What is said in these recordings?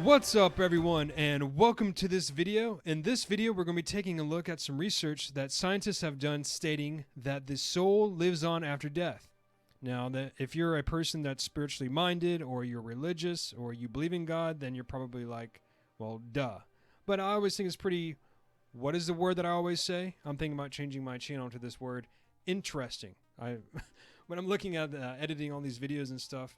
What's up everyone and welcome to this video. In this video we're going to be taking a look at some research that scientists have done stating that the soul lives on after death. Now that if you're a person that's spiritually minded or you're religious or you believe in God, then you're probably like, well, duh. But I always think it's pretty, what is the word that I always say? I'm thinking about changing my channel to this word, interesting. When I'm looking at editing all these videos and stuff,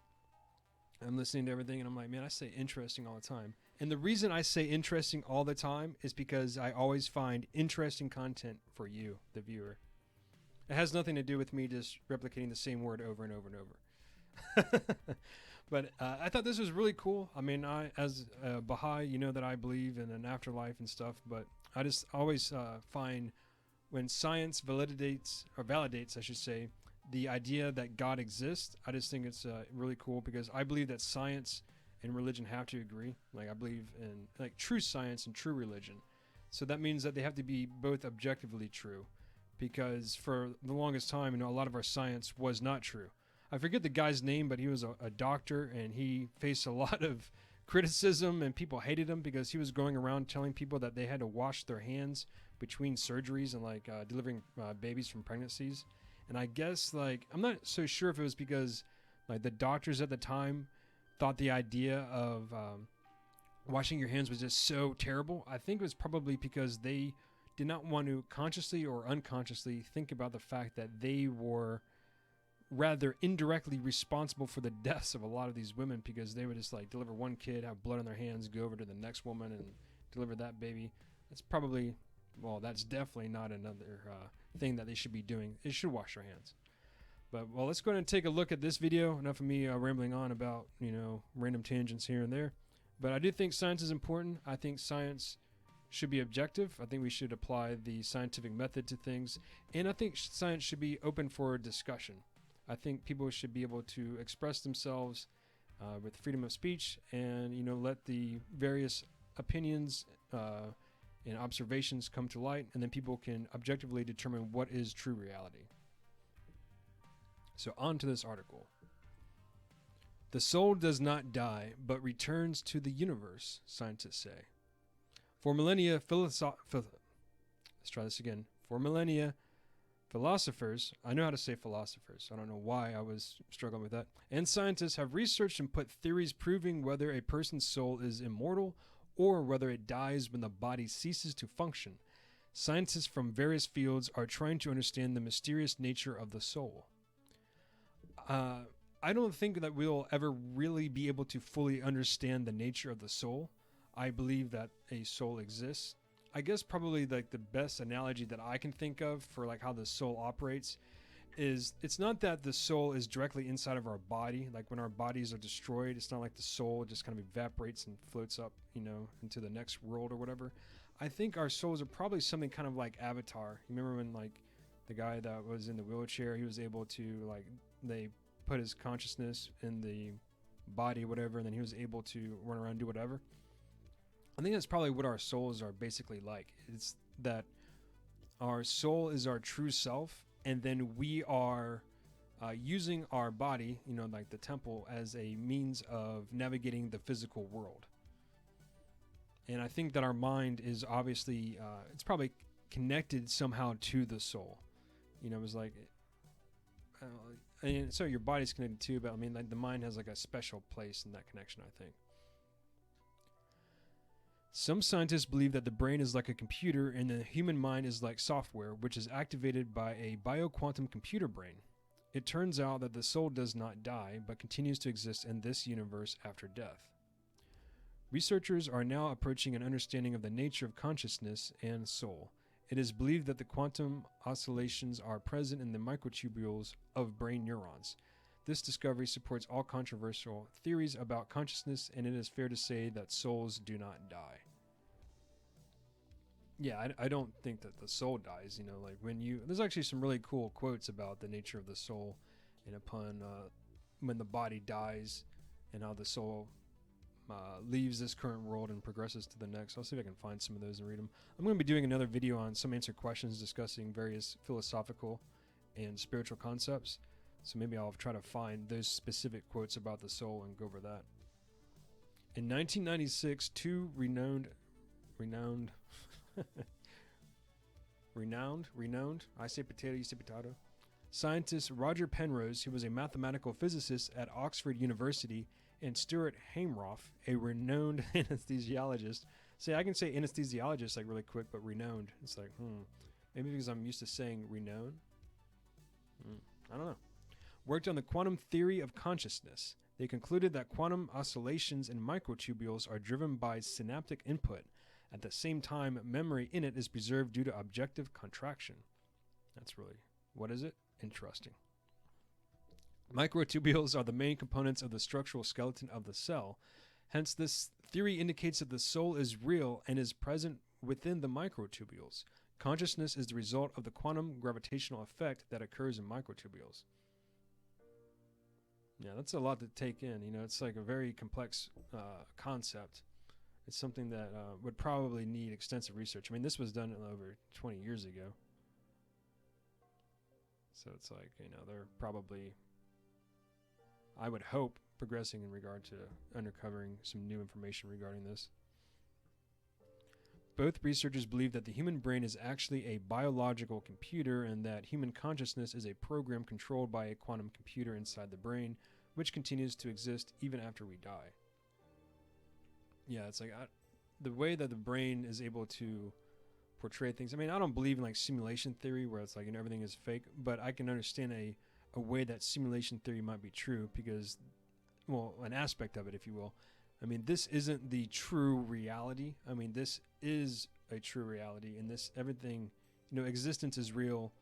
I'm listening to everything and I'm like, man, I say interesting all the time. And the reason I say interesting all the time is because I always find interesting content for you, the viewer. It has nothing to do with me just replicating the same word over and over and over. But I thought this was really cool. I mean, as a Baha'i, you know that I believe in an afterlife and stuff, but I just always find when science validates, I should say, the idea that God exists, I just think it's really cool because I believe that science and religion have to agree. Like I believe in like true science and true religion. So that means that they have to be both objectively true, because for the longest time, you know, a lot of our science was not true. I forget the guy's name, but he was a doctor and he faced a lot of criticism and people hated him because he was going around telling people that they had to wash their hands between surgeries and like delivering babies from pregnancies. And I guess, like, I'm not so sure if it was because, like, the doctors at the time thought the idea of washing your hands was just so terrible. I think it was probably because they did not want to consciously or unconsciously think about the fact that they were rather indirectly responsible for the deaths of a lot of these women, because they would just, like, deliver one kid, have blood on their hands, go over to the next woman and deliver that baby. That's probably... well, that's definitely not another thing that they should be doing. They should wash their hands. But, well, let's go ahead and take a look at this video. Enough of me rambling on about, you know, random tangents here and there. But I do think science is important. I think science should be objective. I think we should apply the scientific method to things. And I think science should be open for discussion. I think people should be able to express themselves with freedom of speech and, you know, let the various opinions and observations come to light, and then people can objectively determine what is true reality. So on to this article. The soul does not die, but returns to the universe, scientists say. For millennia, philosophers, I know how to say philosophers, I don't know why I was struggling with that, and scientists have researched and put theories proving whether a person's soul is immortal or whether it dies when the body ceases to function. Scientists from various fields are trying to understand the mysterious nature of the soul. I don't think that we'll ever really be able to fully understand the nature of the soul. I believe that a soul exists. I guess probably like the best analogy that I can think of for like how the soul operates is it's not that the soul is directly inside of our body. Like when our bodies are destroyed, it's not like the soul just kind of evaporates and floats up, you know, into the next world or whatever. I think our souls are probably something kind of like Avatar. You remember when like the guy that was in the wheelchair, he was able to like, they put his consciousness in the body, whatever, and then he was able to run around and do whatever. I think that's probably what our souls are basically like. It's that our soul is our true self, and then we are using our body, you know, like the temple, as a means of navigating the physical world. And I think that our mind is obviously, it's probably connected somehow to the soul. You know, it was like, and so your body's connected too, but I mean, like the mind has like a special place in that connection, I think. Some scientists believe that the brain is like a computer and the human mind is like software, which is activated by a bioquantum computer brain. It turns out that the soul does not die, but continues to exist in this universe after death. Researchers are now approaching an understanding of the nature of consciousness and soul. It is believed that the quantum oscillations are present in the microtubules of brain neurons. This discovery supports all controversial theories about consciousness, and it is fair to say that souls do not die. Yeah, I don't think that the soul dies, you know, like when you, there's actually some really cool quotes about the nature of the soul and upon when the body dies and how the soul leaves this current world and progresses to the next. I'll see if I can find some of those and read them. I'm going to be doing another video on some answer questions discussing various philosophical and spiritual concepts. So maybe I'll try to find those specific quotes about the soul and go over that. In 1996, two renowned, I say potato, you say potato, scientist Roger Penrose, who was a mathematical physicist at Oxford University, and Stuart Hameroff, a renowned anesthesiologist. See, I can say anesthesiologist like really quick, but renowned, it's like, maybe because I'm used to saying renowned. I don't know. Worked on the quantum theory of consciousness. They concluded that quantum oscillations in microtubules are driven by synaptic input. At the same time, memory in it is preserved due to objective contraction. That's really, what is it? Interesting. Microtubules are the main components of the structural skeleton of the cell. Hence, this theory indicates that the soul is real and is present within the microtubules. Consciousness is the result of the quantum gravitational effect that occurs in microtubules. Yeah, that's a lot to take in. You know, it's like a very complex concept. It's something that would probably need extensive research. I mean, this was done over 20 years ago. So it's like, you know, they're probably, I would hope, progressing in regard to uncovering some new information regarding this. Both researchers believe that the human brain is actually a biological computer and that human consciousness is a program controlled by a quantum computer inside the brain, which continues to exist even after we die. Yeah, it's like the way that the brain is able to portray things. I mean, I don't believe in like simulation theory where it's like, you know, everything is fake, but I can understand a way that simulation theory might be true because, well, an aspect of it, if you will. I mean, this isn't the true reality. I mean, this is a true reality, and this everything, you know, existence is real.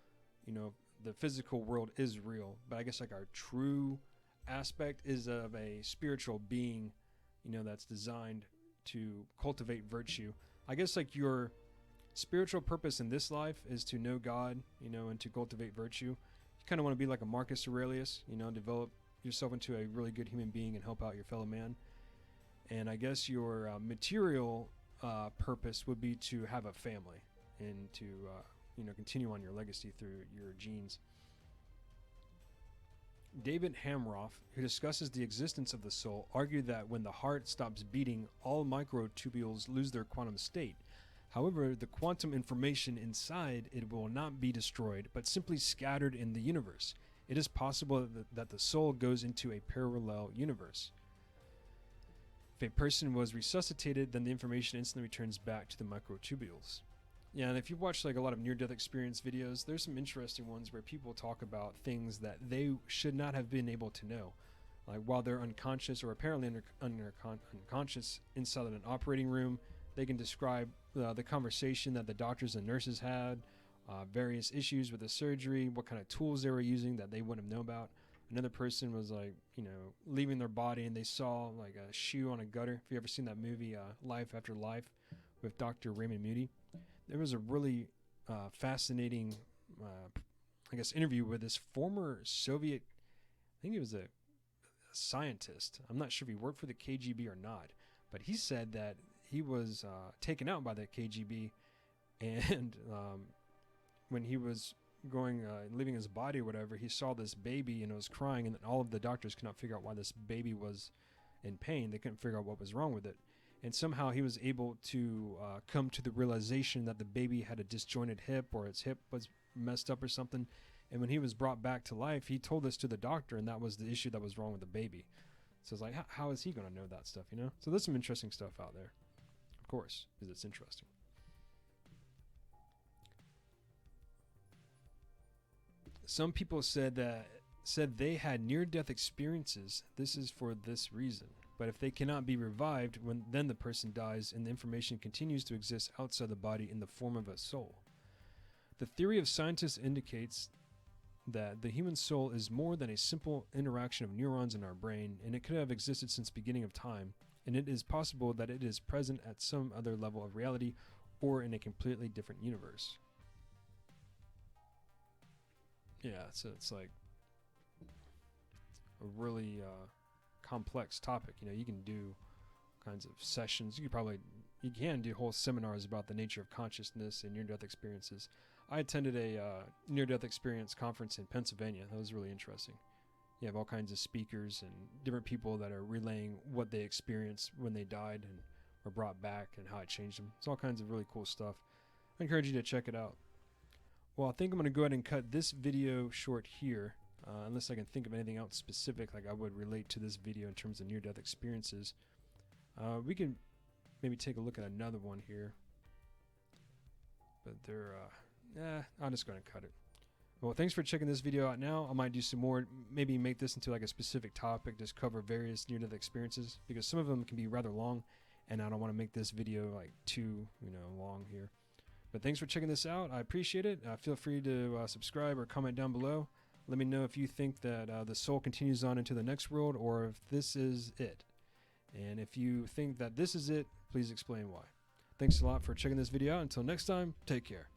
You know, the physical world is real, but I guess like our true aspect is of a spiritual being, you know, that's designed to cultivate virtue. I guess like your spiritual purpose in this life is to know God, you know, and to cultivate virtue. You kind of want to be like a Marcus Aurelius, you know, develop yourself into a really good human being and help out your fellow man. And I guess your material purpose would be to have a family and to, you know, continue on your legacy through your genes. David Hameroff, who discusses the existence of the soul, argued that when the heart stops beating, all microtubules lose their quantum state. However, the quantum information inside it will not be destroyed, but simply scattered in the universe. It is possible that the soul goes into a parallel universe. If a person was resuscitated, then the information instantly returns back to the microtubules. Yeah, and if you watch like a lot of near-death experience videos, there's some interesting ones where people talk about things that they should not have been able to know. Like while they're unconscious or apparently unconscious inside of an operating room, they can describe the conversation that the doctors and nurses had, various issues with the surgery, what kind of tools they were using that they wouldn't have known about. Another person was like, you know, leaving their body and they saw like a shoe on a gutter. If you ever seen that movie, Life After Life, with Dr. Raymond Moody, there was a really fascinating, I guess, interview with this former Soviet, I think he was a scientist. I'm not sure if he worked for the KGB or not, but he said that he was taken out by the KGB, and when he was going leaving his body or whatever, he saw this baby and it was crying, and all of the doctors could not figure out why this baby was in pain. They couldn't figure out what was wrong with it, and somehow he was able to come to the realization that the baby had a disjointed hip, or its hip was messed up or something. And when he was brought back to life, he told this to the doctor, and that was the issue that was wrong with the baby. So it's like, how is he going to know that stuff, you know? So there's some interesting stuff out there, of course, because it's interesting. Some people said they had near-death experiences. This is for this reason. But if they cannot be revived, then the person dies, and the information continues to exist outside the body in the form of a soul. The theory of scientists indicates that the human soul is more than a simple interaction of neurons in our brain, and it could have existed since the beginning of time, and it is possible that it is present at some other level of reality or in a completely different universe. Yeah, so it's like a really complex topic. You know, you can do kinds of sessions. You can do whole seminars about the nature of consciousness and near-death experiences. I attended a near-death experience conference in Pennsylvania. That was really interesting. you have all kinds of speakers and different people that are relaying what they experienced when they died and were brought back and how it changed them. It's all kinds of really cool stuff. I encourage you to check it out. Well, I think I'm going to go ahead and cut this video short here, unless I can think of anything else specific like I would relate to this video in terms of near-death experiences. We can maybe take a look at another one here, but I'm just going to cut it. Well, thanks for checking this video out. Now I might do some more, maybe make this into like a specific topic, just cover various near-death experiences, because some of them can be rather long, and I don't want to make this video like too long here. But thanks for checking this out. I appreciate it. Feel free to subscribe or comment down below. Let me know if you think that the soul continues on into the next world, or if this is it. And if you think that this is it, please explain why. Thanks a lot for checking this video out. Until next time, take care.